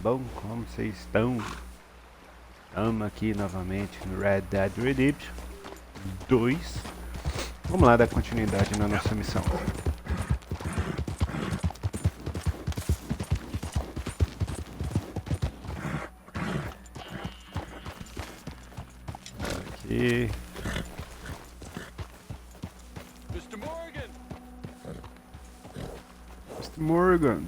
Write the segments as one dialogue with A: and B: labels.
A: bom? Como vocês estão? Estamos aqui novamente no Red Dead Redemption 2. Vamos lá dar continuidade na nossa missão. Aqui.
B: Mr. Morgan!
A: Mr. Morgan.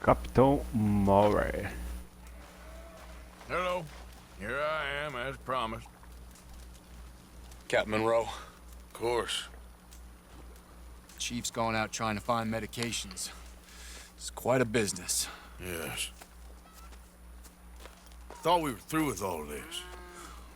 A: Capitão Maurer.
B: Hello. Here I am, as promised.
C: Captain Monroe,
B: Of course.
C: Chief's gone out trying to find medications. It's quite a business.
B: Yes. Thought we were through with all this.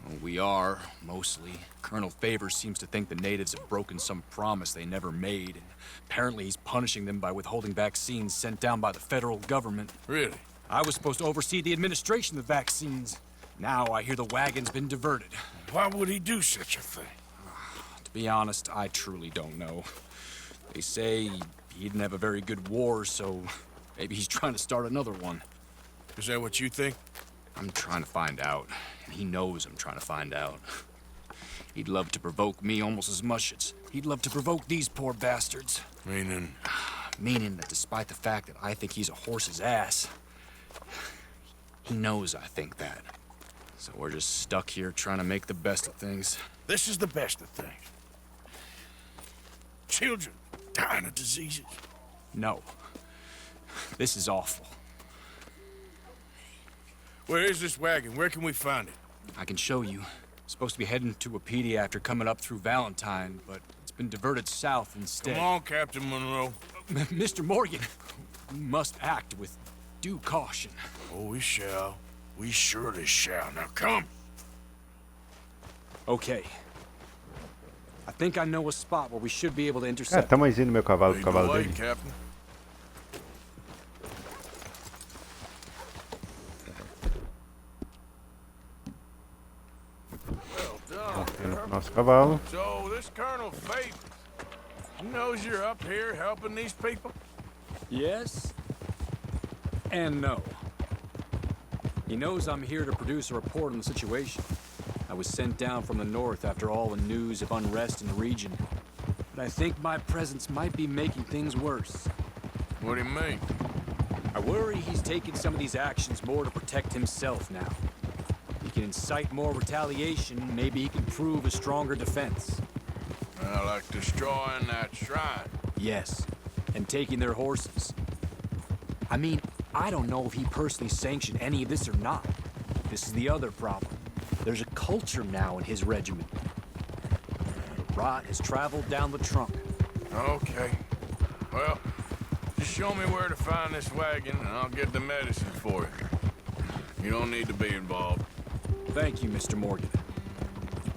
C: Well, we are, mostly. Colonel Favors seems to think the natives have broken some promise they never made, and apparently he's punishing them by withholding vaccines sent down by the federal government.
B: Really?
C: I was supposed to oversee the administration of the vaccines. Now I hear the wagon's been diverted.
B: Why would he do such a thing?
C: To be honest, I truly don't know. They say he didn't have a very good war, so maybe he's trying to start another one.
B: Is that what you think?
C: I'm trying to find out, and he knows I'm trying to find out. He'd love to provoke me almost as much as he'd love to provoke these poor bastards.
B: Meaning?
C: Meaning that despite the fact that I think he's a horse's ass, he knows I think that. So we're just stuck here trying to make the best of things.
B: This is the best of things. Children dying of diseases.
C: No. This is awful.
B: Where is this wagon? Where can we find it?
C: I can show you. Supposed to be heading to Wapiti after coming up through Valentine, but it's been diverted south instead.
B: Come on, Captain Monroe.
C: Mr. Morgan, we must act with due caution.
B: Oh, we shall. We surely shall. Now come.
C: Okay. I think I know a spot where we should be able to intercept.
A: Tamo aí no meu cavalo,
B: Lead
A: o
B: the
A: cavalo
B: way,
A: dele.
B: Captain. Well done.
A: Indo pro nosso cavalo.
B: So, this Colonel Favors, he knows you're up here helping these people?
C: Yes and no. He knows I'm here to produce a report on the situation. I was sent down from the north after all the news of unrest in the region. But I think my presence might be making things worse.
B: What do you mean?
C: I worry he's taking some of these actions more to protect himself now. He can incite more retaliation, maybe he can prove a stronger defense.
B: Like destroying that shrine.
C: Yes, and taking their horses. I mean, I don't know if he personally sanctioned any of this or not. This is the other problem. There's a culture now in his regiment. The rot has traveled down the trunk.
B: Okay. Well, just show me where to find this wagon and I'll get the medicine for you. You don't need to be involved.
C: Thank you, Mr. Morgan.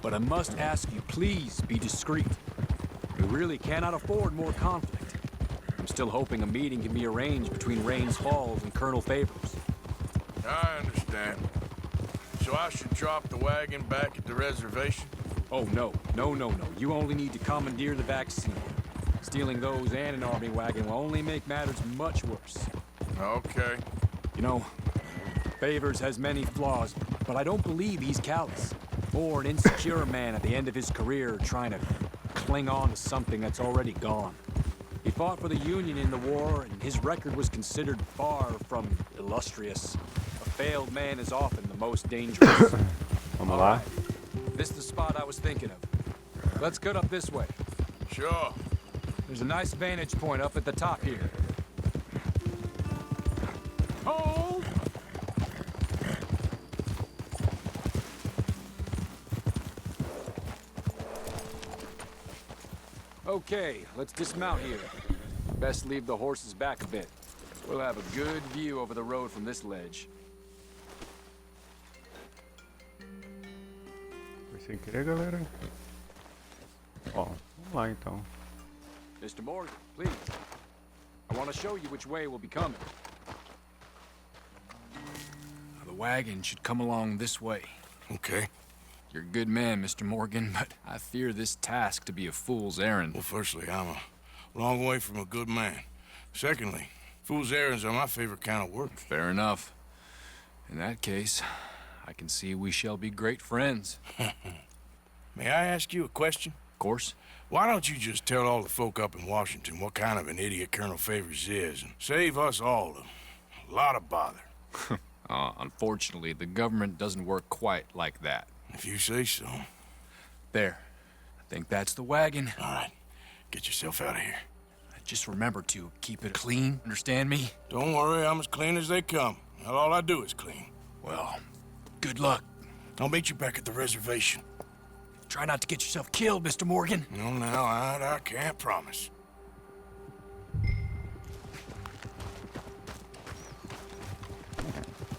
C: But I must ask you, please be discreet. We really cannot afford more conflict. I'm still hoping a meeting can be arranged between Rains Falls and Colonel Favors.
B: I understand. So I should drop the wagon back at the reservation?
C: Oh, no. No. You only need to commandeer the vaccine. Stealing those and an army wagon will only make matters much worse.
B: Okay.
C: You know, Favors has many flaws, but I don't believe he's callous. Or an insecure man at the end of his career trying to cling on to something that's already gone. He fought for the Union in the war, and his record was considered far from illustrious. A failed man is often the most dangerous.
A: Vamos lá.
C: This is the spot I was thinking of. Let's cut up this way.
B: Sure.
C: There's a nice vantage point up at the top here. Hold! Okay, let's dismount here. Best leave the horses back a bit. We'll have a good view over the road from this ledge.
A: Foi sem querer, galera. Ó, vamos lá então.
C: Mr. Morgan, please. I want to show you which way we'll be coming. The wagon should come along this way.
B: Okay.
C: You're a good man, Mr. Morgan, but I fear this task to be a fool's errand.
B: Well, firstly, I'm a long way from a good man. Secondly, fool's errands are my favorite kind of work.
C: Fair enough. In that case, I can see we shall be great friends.
B: May I ask you a question?
C: Of course.
B: Why don't you just tell all the folk up in Washington what kind of an idiot Colonel Favors is and save us all a lot of bother?
C: Unfortunately, the government doesn't work quite like that.
B: If you say so.
C: There. I think that's the wagon.
B: All right, get yourself out of here.
C: Just remember to keep it clean, understand me?
B: Don't worry, I'm as clean as they come. Not all I do is clean.
C: Well, good luck.
B: I'll meet you back at the reservation.
C: Try not to get yourself killed, Mr. Morgan.
B: No, now, I can't promise.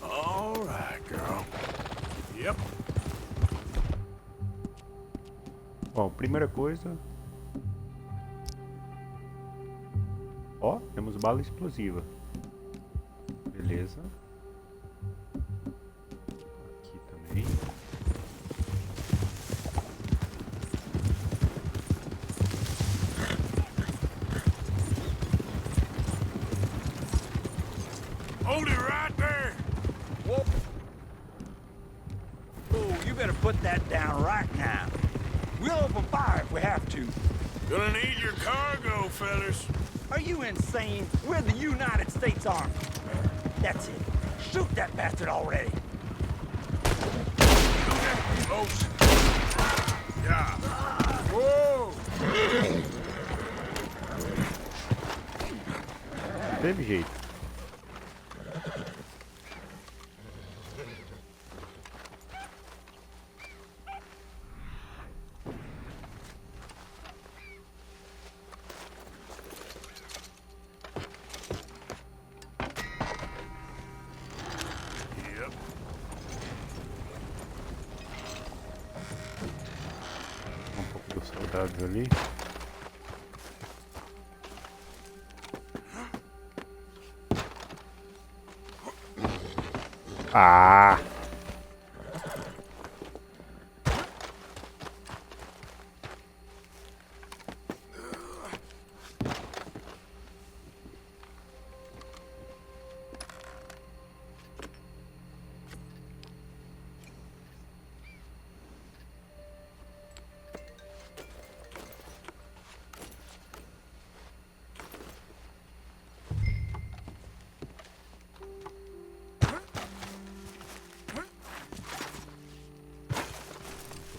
B: All right, girl. Yep.
A: Bom, primeira coisa. Ó, temos bala explosiva. Beleza. Aqui também.
B: Hold it right there.
D: Whoa. Oh, you better put that down right now. We'll open fire if we have to.
B: Gonna need your cargo, fellas.
D: Are you insane? We're the United States Army. That's it. Shoot that bastard already.
B: Close. Yeah. Whoa!
A: Teve jeito.
B: Yep.
A: Um pouco dos soldados ali. Ah!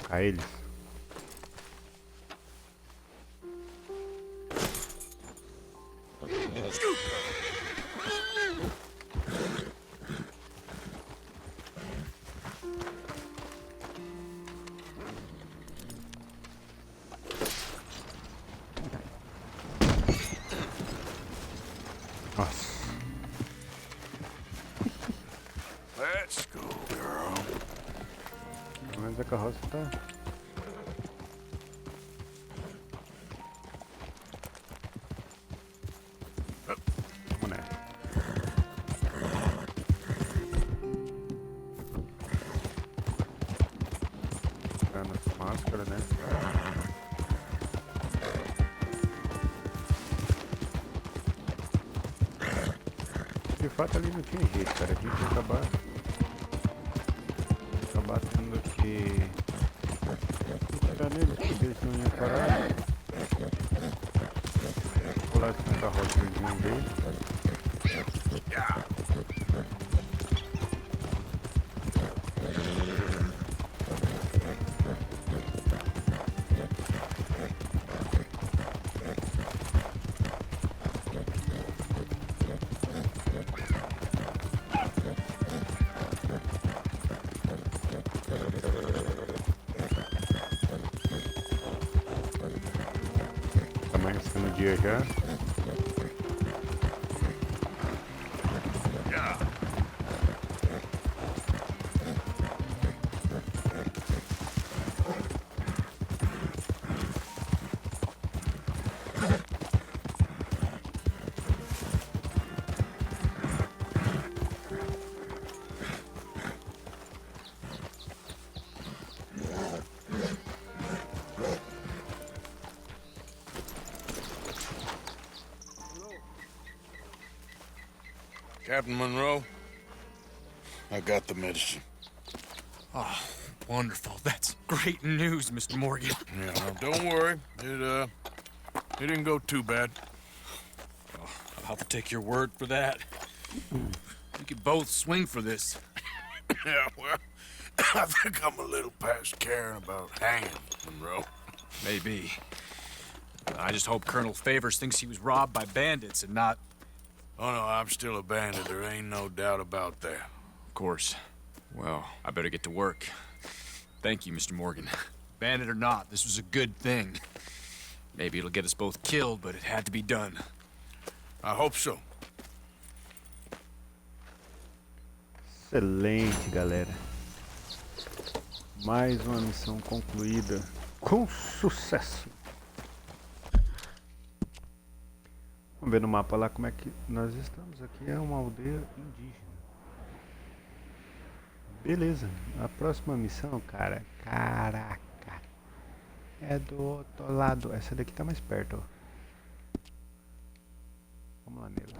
A: A eles. Nossa.
B: Let's go, girl.
A: Mas a carroça tá. Vamos nessa. Tirando essa máscara, né? De fato ali não tinha jeito, cara. A gente ia acabar tendo que atirar neles porque eles não iam parar. Pular essa carroça eles iam ver. Tá amanhecendo o dia já.
B: Captain Monroe, I got the medicine.
C: Oh, wonderful. That's great news, Mr. Morgan.
B: Yeah, now, don't worry. It didn't go too bad.
C: I'll take your word for that. We could both swing for this.
B: Yeah, well, I think I'm a little past caring about hanging, Monroe.
C: Maybe. I just hope Colonel Favors thinks he was robbed by bandits and not...
B: Oh, no, I'm still a bandit. There ain't no doubt about that.
C: Of course. Well, I better get to work. Thank you, Mr. Morgan. Bandit or not, this was a good thing. Maybe it'll get us both killed, but it had to be done.
B: I hope so.
A: Excelente, galera. Mais uma missão concluída com sucesso. Vamos ver no mapa lá como é que nós estamos. Aqui é uma aldeia indígena. Beleza. A próxima missão, cara. Caraca. É do outro lado. Essa daqui tá mais perto, ó. Vamos lá nele.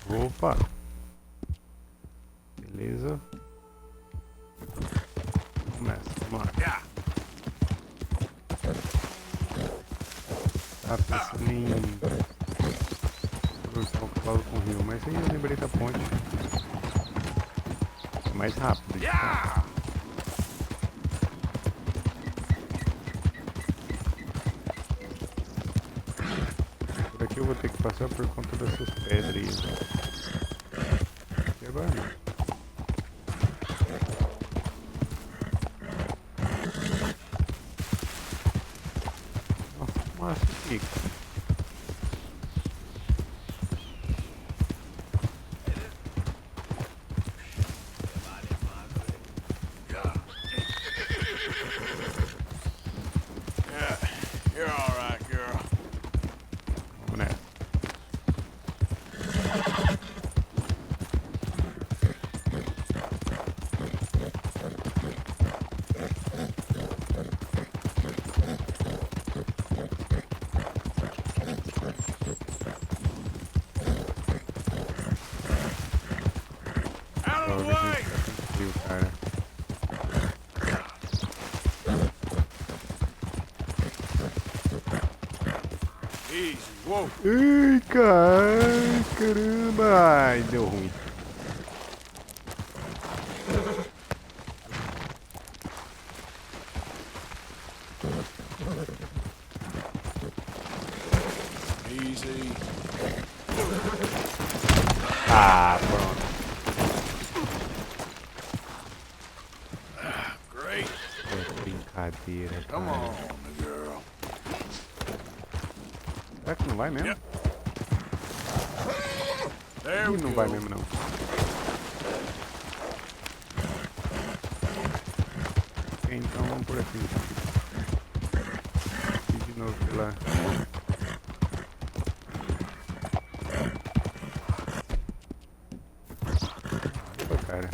A: Opa! Beleza. Começa, vamos lá. Tá pensando em cruzar o cavalo com o rio, mas aí eu lembrei da ponte. É mais rápido. Então. Por aqui eu vou ter que passar por conta dessas pedras. E agora não. Nossa, aqui.
B: Yeah, you're all right, girl.
A: Vamos nessa.
B: Out of the
A: Logo a
B: way!
A: gente já conseguiu, cara.
B: Easy, whoa.
A: Ai, cara, caramba! Ai, deu ruim.
B: Easy.
A: Ah, pronto.
B: Great.
A: É brincadeira,
B: Come
A: cara.
B: on, girl.
A: Será que não vai mesmo?
B: Yep. There we
A: Ih, não
B: go.
A: vai mesmo não. Ok, então vamos por aqui. Aqui de novo pela... Opa, cara.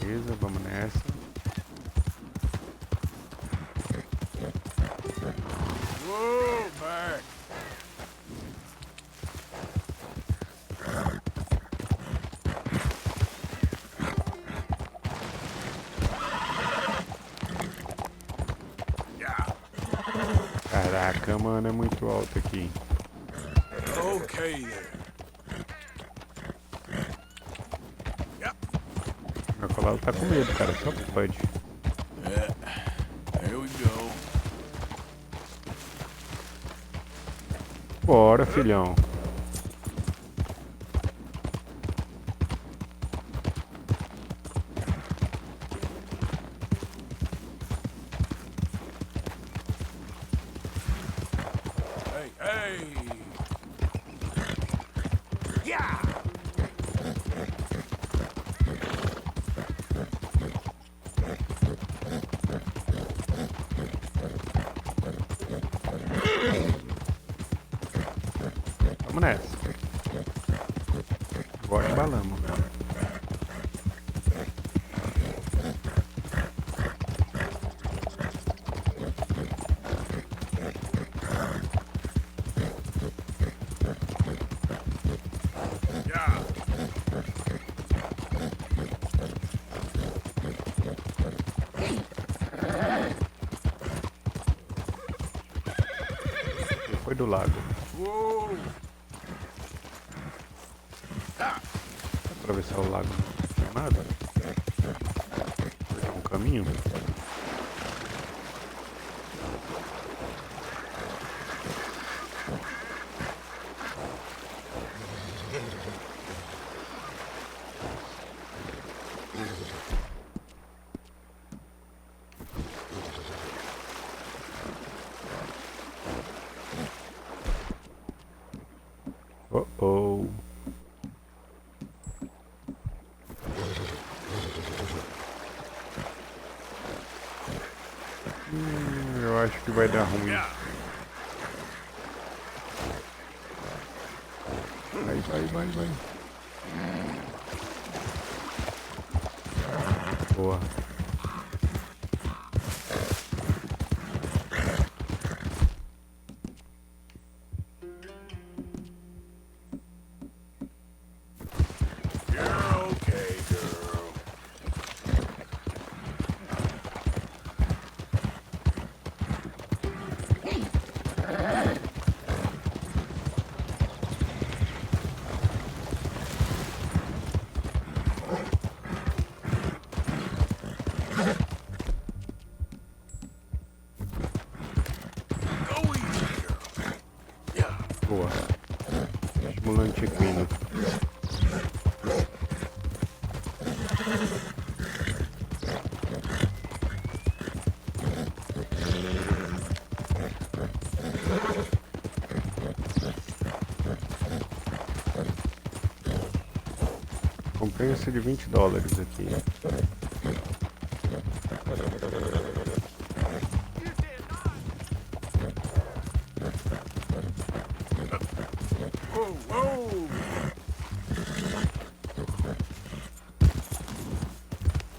A: Beleza, vamos nessa.
B: Whoa, back. Yeah.
A: Caraca, mano, é muito alto aqui.
B: Okay there. Yep.
A: cavalo tá com medo, cara. Só pode.
B: Yeah. Here we go.
A: Bora, filhão.
B: Hey, hey!
D: Yeah!
A: Vamos nessa. Bora embalamos.
B: Yeah.
A: Foi do lago.
B: Whoa!
A: Atravessar o lago não tinha nada. Tem um caminho. Oh, oh. Eu acho que vai dar ruim.
B: Yeah.
A: Vai. Boa.
B: You're okay, girl. Go easy, girl. Yeah.
A: Boa. Estimulante equino. Compensa de $20 aqui.
B: Whoa, whoa!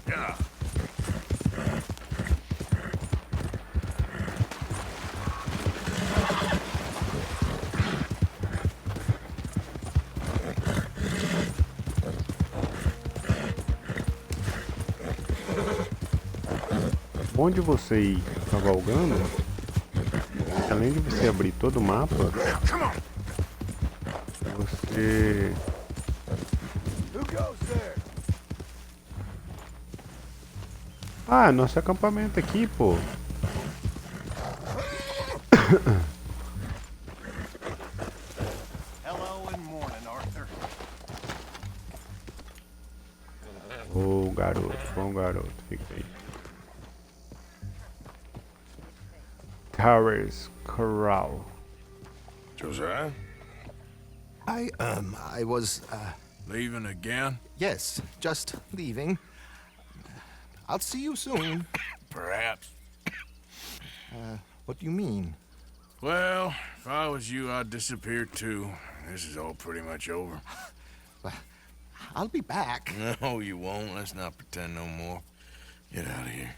B: Yeah.
A: Bom de você ir cavalgando, além de você abrir todo o mapa,
B: Come on.
A: você
B: Who goes there?
A: Ah, nosso acampamento aqui, pô.
E: Hello and morning, Arthur.
A: Ô, garoto, bom garoto, fica aí. Towers Corral.
B: Josiah?
E: I was,
B: Leaving again?
E: yes, just leaving. I'll see you soon.
B: Perhaps.
E: What do you mean?
B: Well, if I was you, I'd disappear too. This is all pretty much over.
E: I'll be back.
B: No, you won't. Let's not pretend no more. Get out of here.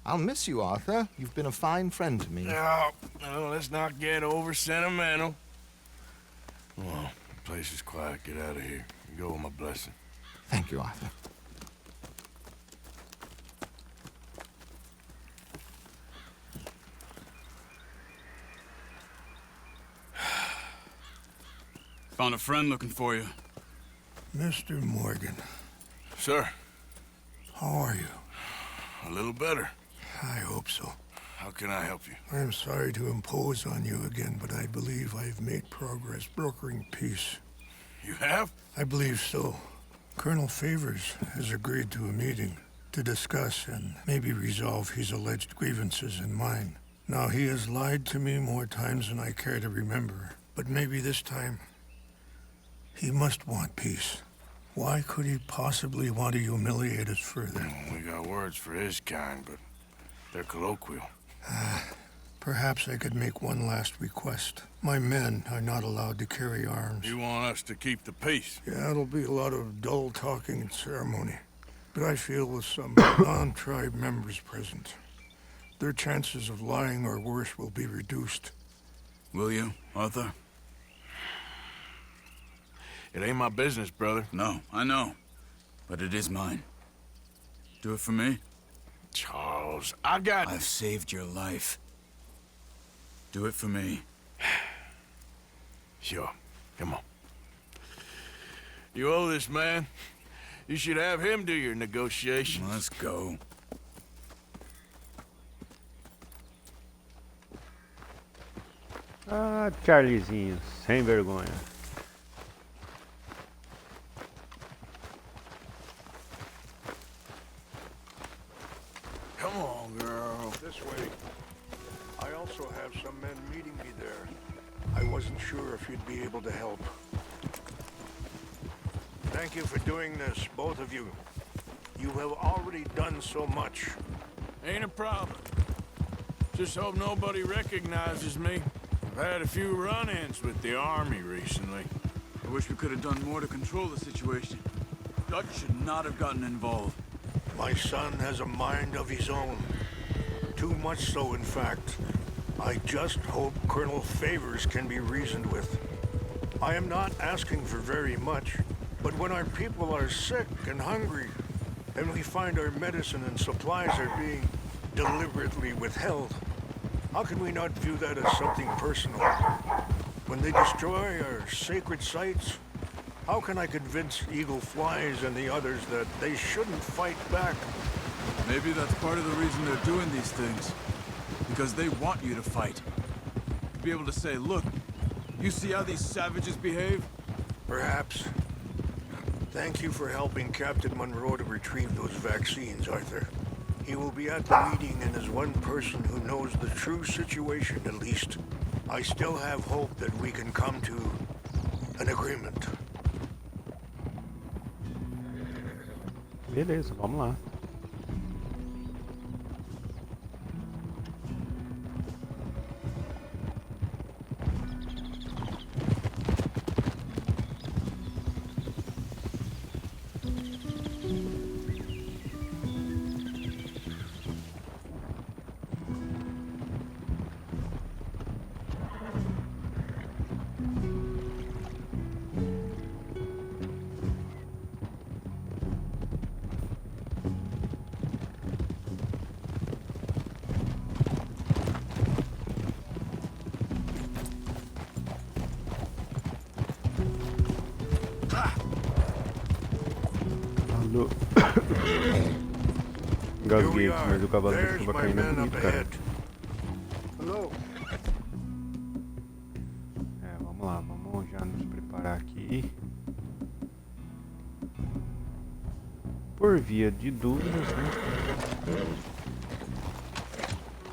E: I'll miss you, Arthur. You've been a fine friend to me.
B: No, no, let's not get over sentimental. Well, the place is quiet. Get out of here. You go with my blessing.
E: Thank you, Arthur.
F: Found a friend looking for you.
G: Mr. Morgan,
B: Sir,
F: How are you?
B: a little better.
F: I hope so.
B: How can I help you?
F: I am sorry to impose on you again, but I believe I've made progress brokering peace.
B: You have?
F: I believe so. Colonel Favors has agreed to a meeting to discuss and maybe resolve his alleged grievances and mine. Now, he has lied to me more times than I care to remember, but maybe this time he must want peace. Why could he possibly want to humiliate us further?
B: We got words for his kind, but they're colloquial.
F: Perhaps I could make one last request. My men are not allowed to carry arms.
B: You want us to keep the peace?
F: Yeah, it'll be a lot of dull talking and ceremony. But I feel with some non-tribe members present, their chances of lying or worse will be reduced.
G: Will you, Arthur?
B: It ain't my business, brother.
G: No, I know. But it is mine. Do it for me?
B: Charles, I got...
G: I've saved your life. Do it for me.
B: Sure. Come on. You owe this man. You should have him do your negotiations.
G: Let's go.
A: Ah, Charliezinho, sem vergonha.
B: Come on, girl.
F: This way. I also have some men meeting me there. I wasn't sure if you'd be able to help. Thank you for doing this, both of you. You have already done so much.
B: Ain't a problem. Just hope nobody recognizes me. I've had a few run-ins with the army recently.
G: I wish we could have done more to control the situation. Dutch should not have gotten involved.
F: My son has a mind of his own. Too much so, in fact. I just hope Colonel Favors can be reasoned with. I am not asking for very much, but when our people are sick and hungry, and we find our medicine and supplies are being deliberately withheld, how can we not view that as something personal? When they destroy our sacred sites, how can I convince Eagle Flies and the others that they shouldn't fight back?
G: Maybe that's part of the reason they're doing these things. Because they want you to fight. To be able to say, look, you see how these savages behave?
F: Perhaps. Thank you for helping Captain Monroe to retrieve those vaccines, Arthur. He will be at the meeting and is one person who knows the true situation, at least. I still have hope that we can come to an agreement.
A: Beleza, vamos lá. Alô. Engasguei aqui, mas o cavalo da
F: There's
A: chuva
F: my
A: caindo é
F: men
A: bonito,
F: up
A: cara.
F: ahead. Hello.
A: É, vamos lá, vamos já nos preparar aqui. Por via de dúvidas, né?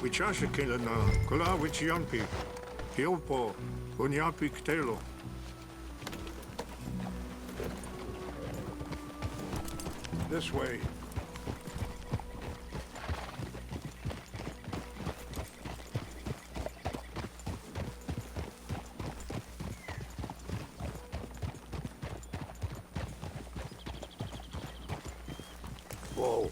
F: Wichashikila na kula wichiampi. Hiopo, unyapi ktelo. This way. Whoa.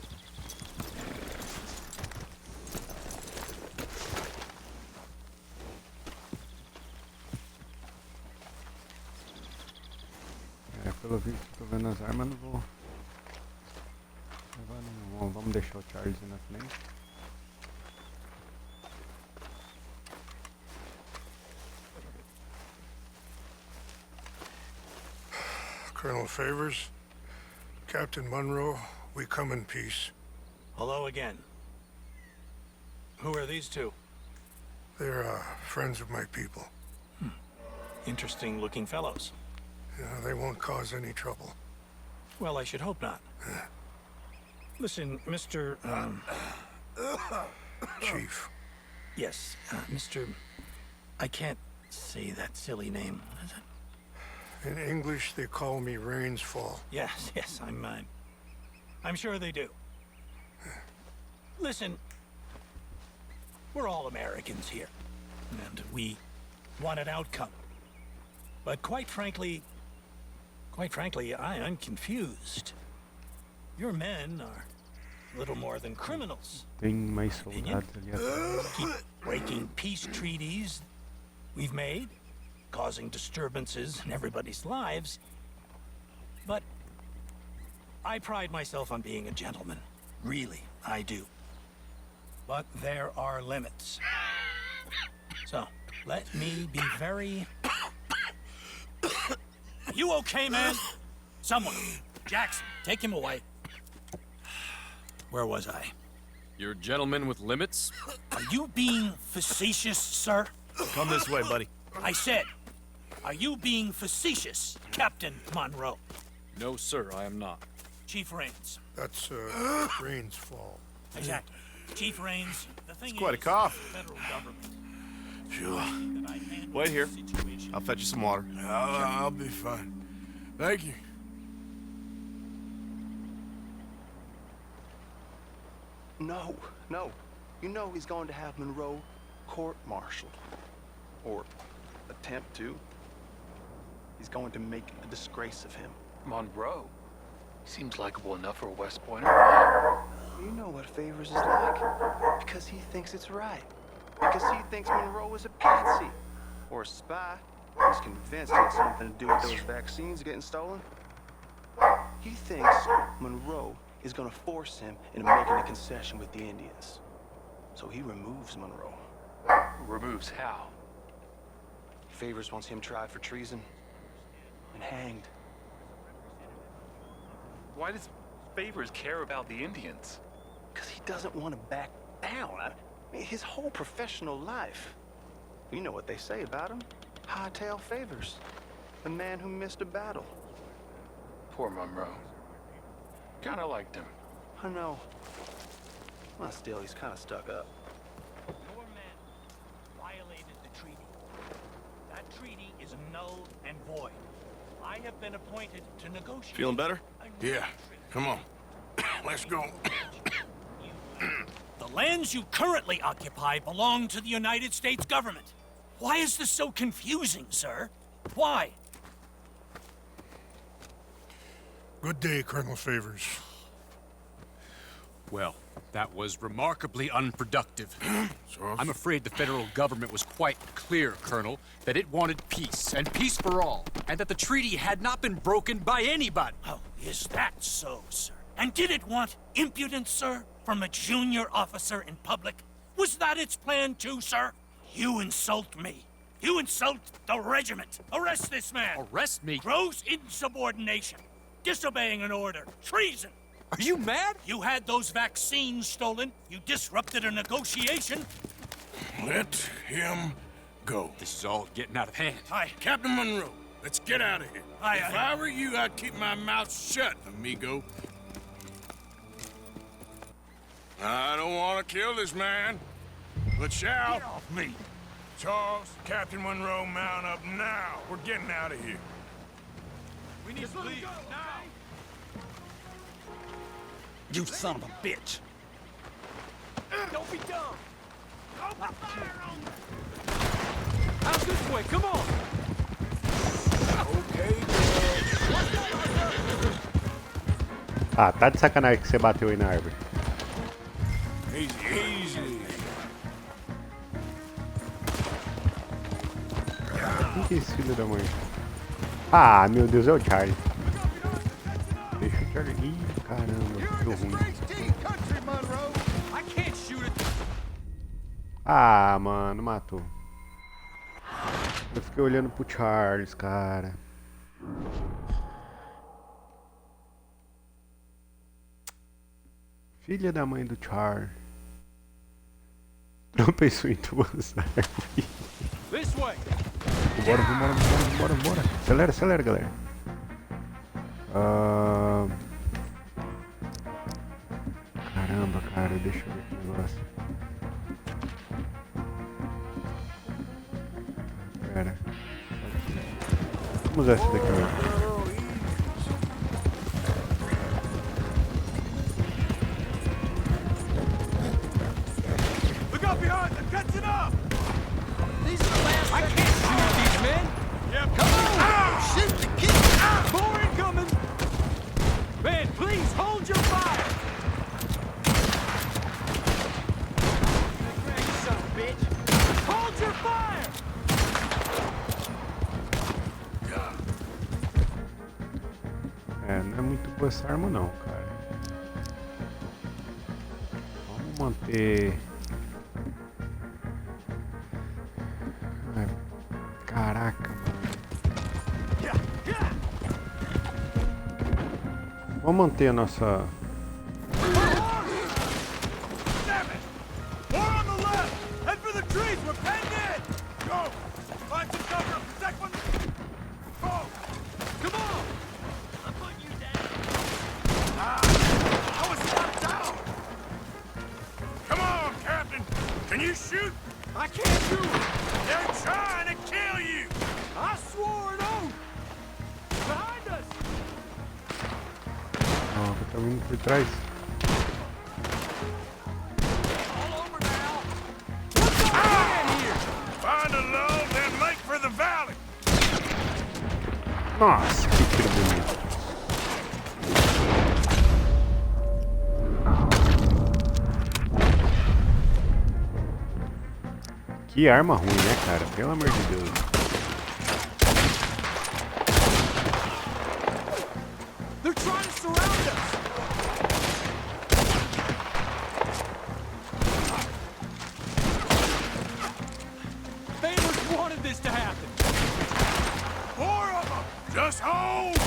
A: É, pelo visto, tô vendo as armas, não vou. Vamos deixar o Charles na frente.
F: Colonel Favors, Captain Monroe, we come in peace.
D: Hello again. Who are these two?
F: They're friends of my people.
D: Interesting looking fellows.
F: Yeah, they won't cause any trouble.
D: Well, I should hope not. Listen, Mr.
F: Chief.
D: Yes, Mr. I can't say that silly name. What is it?
F: In English, they call me Rainsfall.
D: Yes, I'm sure they do. Listen, we're all Americans here, and we want an outcome. But quite frankly, I'm confused. Your men are little more than criminals.
A: Tem mais soldados ali atrás.
D: Keep breaking peace treaties we've made, causing disturbances in everybody's lives. But I pride myself on being a gentleman. Really, I do. But there are limits. So, let me be very... Are you okay, man? Someone. Jackson, take him away. Where was I?
C: You're a gentleman with limits?
D: Are you being facetious, sir?
G: Come this way, buddy.
D: I said, are you being facetious, Captain Monroe?
C: No, sir, I am not.
D: Chief Rains.
F: That's Rainsfall.
D: Exactly. Chief Rains, the thing
G: quite a
D: is,
G: cough.
D: the federal government.
G: Sure.
D: that I handle
G: Wait here.
D: the situation.
G: I'll fetch you some water.
B: I'll be fine. Thank you.
H: No, no. You know he's going to have Monroe court-martialed. Or attempt to. He's going to make a disgrace of him.
I: Monroe? Seems likable enough for a West Pointer.
H: You know what Favors is like. Because he thinks it's right. Because he thinks Monroe is a patsy. Or a spy. He's convinced he had something to do with those vaccines getting stolen. He thinks Monroe is gonna force him into making a concession with the Indians. So he removes Monroe.
I: Removes how?
H: Favors wants him tried for treason and hanged.
I: Why does Favors care about the Indians?
H: Because he doesn't want to back down. I mean, his whole professional life. You know what they say about him. Hightail Favors. The man who missed a battle.
I: Poor Monroe. Kinda liked him.
H: I know. Well, still, he's kind of stuck up.
D: Your men violated the treaty. That treaty is null and void. I have been appointed to negotiate.
G: Feeling better?
D: a new
B: Yeah,
D: treaty.
B: come on. Let's go.
D: The lands you currently occupy belong to the United States government. Why is this so confusing, sir? Why?
F: Good day, Colonel Favors.
C: Well, that was remarkably unproductive.
B: Charles?
C: I'm afraid the federal government was quite clear, Colonel, that it wanted peace, and peace for all, and that the treaty had not been broken by anybody.
D: Oh, is that so, sir? And did it want impudence, sir, from a junior officer in public? Was that its plan too, sir? You insult me. You insult the regiment. Arrest this man.
C: Arrest me?
D: Gross insubordination. Disobeying an order. Treason.
C: Are you mad?
D: You had those vaccines stolen. You disrupted a negotiation.
B: Let him go.
C: This is all getting out of hand.
B: Captain Monroe, let's get out of here.
D: Aye,
B: If
D: aye.
B: I were you, I'd keep my mouth shut, amigo. I don't want to kill this man, but shall.
D: Get off me.
B: Charles, Captain Monroe, mount up now. We're getting out of here.
C: We need to leave now.
D: You son of a bitch. Don't be dumb. Open fire on them.
C: Out this way, come on!
A: Ah, tá de sacanagem que você bateu aí na árvore.
B: Easy, easy.
A: Quem que é esse filho da mãe? Ah, meu Deus, é o Charlie. Deixa o Charlie. Ih, caramba, tudo ruim.
C: I can't shoot it!
A: Ah, mano, matou. Eu fiquei olhando pro Charles, cara. Filha da mãe do Char. Tropeçou em duas árvores.
C: This way.
A: Bora. Acelera, galera. Caramba, cara, deixa eu ver aqui o negócio. Pera. Vamos usar essa daqui mesmo.
G: Look out behind them! Catching up!
C: I can't shoot these men.
G: Yeah, come on!
C: Ow! Shoot the kid! More incoming! Man, please hold your fire! Son of a bitch! Hold your fire!
A: Não é muito boa essa arma não, cara. Vamos manter... Ai, caraca, mano. Vamos manter a nossa...
G: Damn it! More on the left! Head for the trees! We're penned in! Go! Find some cover! Protect one! Go! Come on! I'm putting you down! I was shot down!
B: Come on, Captain! Can you shoot?
C: I can't do it!
B: They're trying to kill you!
C: I swore an oath! Behind us!
A: Ó, tá vindo por trás.
C: All over now! What's our plan here?
B: Find a lull, then make for the valley!
A: Nossa, que tiro bonito. Que arma ruim, né, cara? Pelo amor de Deus.
C: They're trying to surround us! Thanos wanted this to happen!
B: 4 of them! Just hold!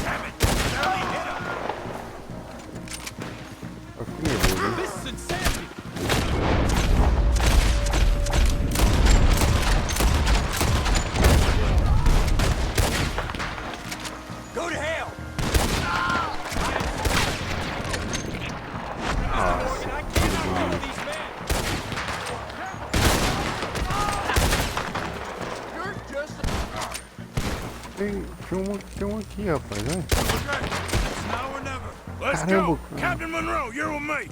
B: Damn it! Barely hit him!
A: Ó, que nervoso, hein?
C: This is insanity! Go to hell!
A: Nossa,
C: I
A: que
C: cannot
A: bonito.
C: hold these men!
A: Tem um aqui, rapaz, né?
G: Okay, it's now or never.
B: Let's
A: Caramba,
B: go!
A: cara.
B: Captain Monroe, you're with me!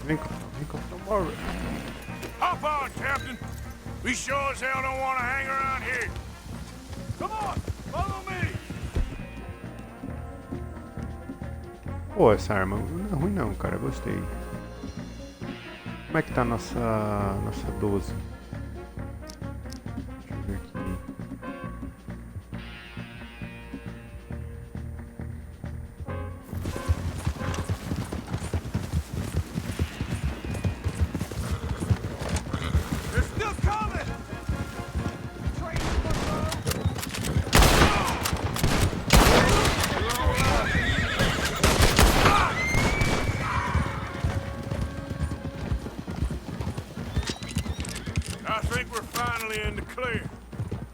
A: Vem com o Tomorrow.
B: Hop on, Captain! We sure as hell don't want to hang around here! Come on! Follow me!
A: Pô, essa arma não é ruim não, cara. Gostei. Como é que tá a nossa 12? Deixa eu ver aqui.
G: They're still coming!
B: I think we're finally in the clear.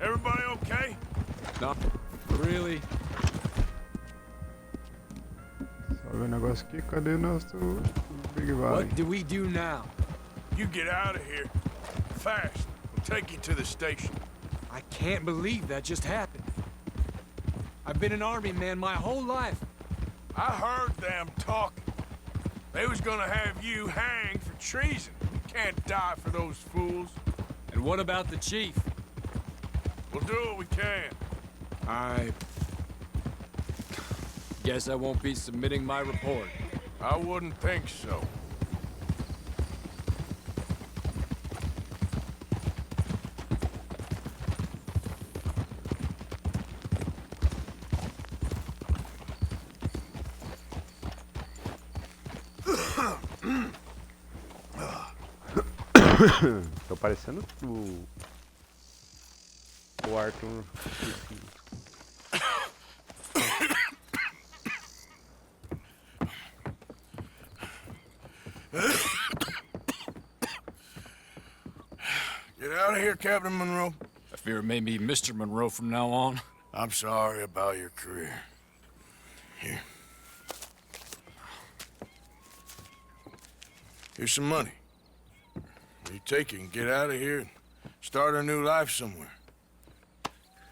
B: Everybody okay?
C: Not really.
A: Só ver o negócio aqui. Cadê o nosso Big Valley?
C: What do we do now?
B: You get out of here. Fast. We'll take you to the station.
C: I can't believe that just happened. I've been an army man my whole life.
B: I heard them talking. They was gonna have you hanged for treason. You can't die for those fools.
C: And what about the chief?
B: We'll do what we can.
C: I guess I won't be submitting my report.
B: I wouldn't think so.
A: Tô parecendo o O Arthur. Enfim.
B: Get out of here, Captain Monroe.
C: I fear it may be Mr. Monroe from now on.
B: I'm sorry about your career. Here. Here's some money. You take it and get out of here and start a new life somewhere.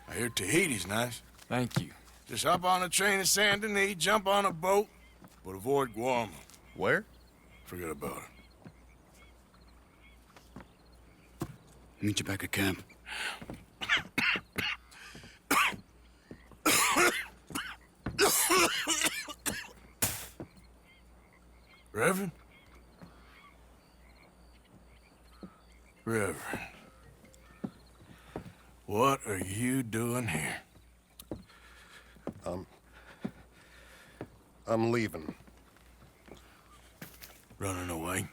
B: I hear Tahiti's nice.
C: Thank you.
B: Just hop on a train to Saint Denis, jump on a boat, but avoid Guam.
E: Where?
B: Forget about it.
C: Meet you back at camp.
B: Reverend? Reverend. What are you doing here?
J: I'm leaving.
B: Running away?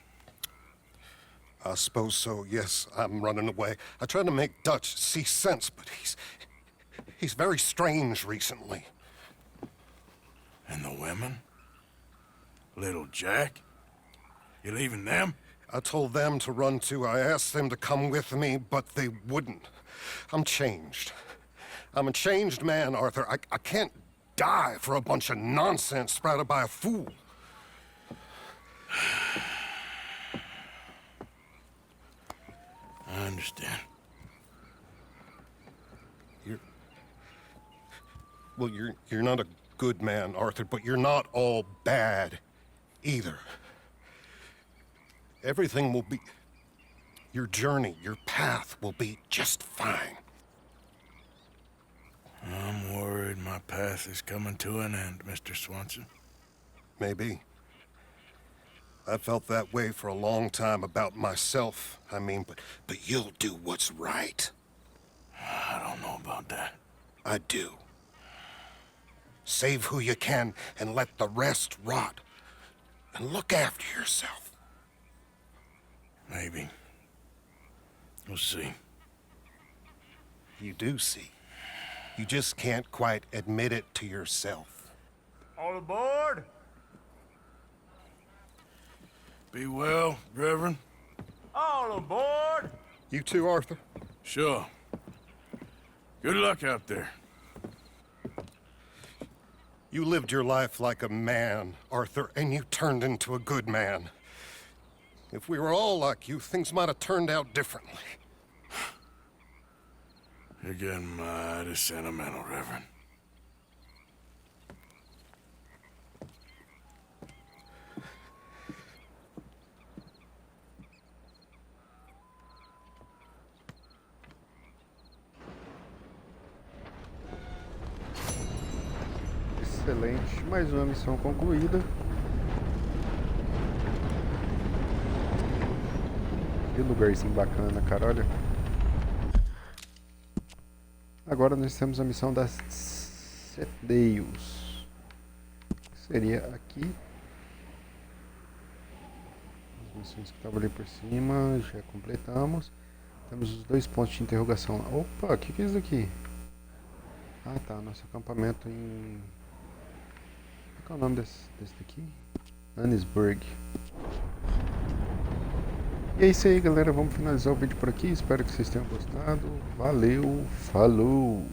J: I suppose so, yes, I'm running away. I tried to make Dutch see sense, but he's very strange recently.
B: And the women? Little Jack? You leaving them?
J: I told them to run too. I asked them to come with me, but they wouldn't. I'm changed. I'm a changed man, Arthur. I can't die for a bunch of nonsense sprouted by a fool.
B: I understand.
J: You're not a good man, Arthur, but you're not all bad either. Everything will be... Your journey, your path will be just fine.
B: I'm worried my path is coming to an end, Mr. Swanson.
J: Maybe. I felt that way for a long time about myself. I mean, but you'll do what's right.
B: I don't know about that.
J: I do. Save who you can and let the rest rot. And look after yourself.
B: Maybe. We'll see.
J: You do see. You just can't quite admit it to yourself.
G: All aboard?
B: Be well, Reverend.
G: All aboard?
J: You too, Arthur?
B: Sure. Good luck out there.
J: You lived your life like a man, Arthur, and you turned into a good man. If we were all like you, things might have turned out differently.
B: You're getting mighty sentimental, Reverend.
A: Excelente, mais uma missão concluída. Que lugarzinho bacana, cara, olha. Agora nós temos a missão das Cedeios. Seria aqui. As missões que estavam ali por cima, já completamos. Temos os 2 pontos de interrogação. Opa, o que é isso aqui? Ah tá, nosso acampamento em... Qual é o nome desse daqui? Annesburg. E é isso aí, galera. Vamos finalizar o vídeo por aqui. Espero que vocês tenham gostado. Valeu, falou!